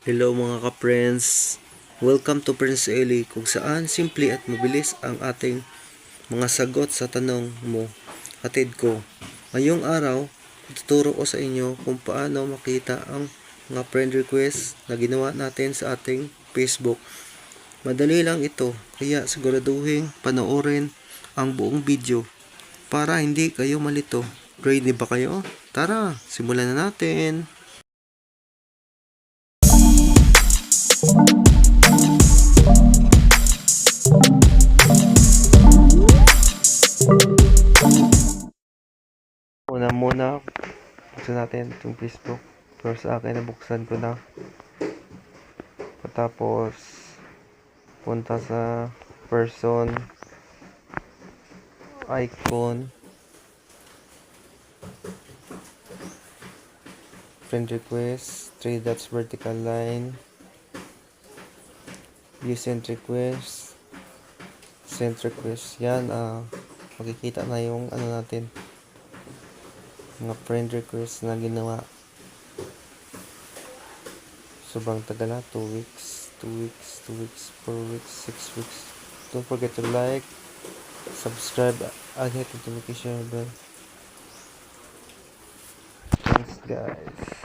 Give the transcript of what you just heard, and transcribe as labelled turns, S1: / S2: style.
S1: Hello mga ka-friends! Welcome to Prince Eli, kung saan simple at mabilis ang ating mga sagot sa tanong mo. Hatid ko. Ngayong araw, tuturo ko sa inyo kung paano makita ang mga friend request na ginawa natin sa ating Facebook. Madali lang ito, kaya siguraduhin panoorin ang buong video para hindi kayo malito. Ready ba kayo? Tara, simulan na natin! Muna, buksan natin itong Facebook. Pero sa akin, nabuksan ko na. Tapos, punta sa person, icon, friend request, 3 dots vertical line, view sent request, sent request. Yan, makikita na yung natin, mga friend request na ginawa. Sobrang tagal na, 2 weeks, 4 weeks, 6 weeks. Don't forget to like, subscribe, and hit the notification bell. Thanks guys.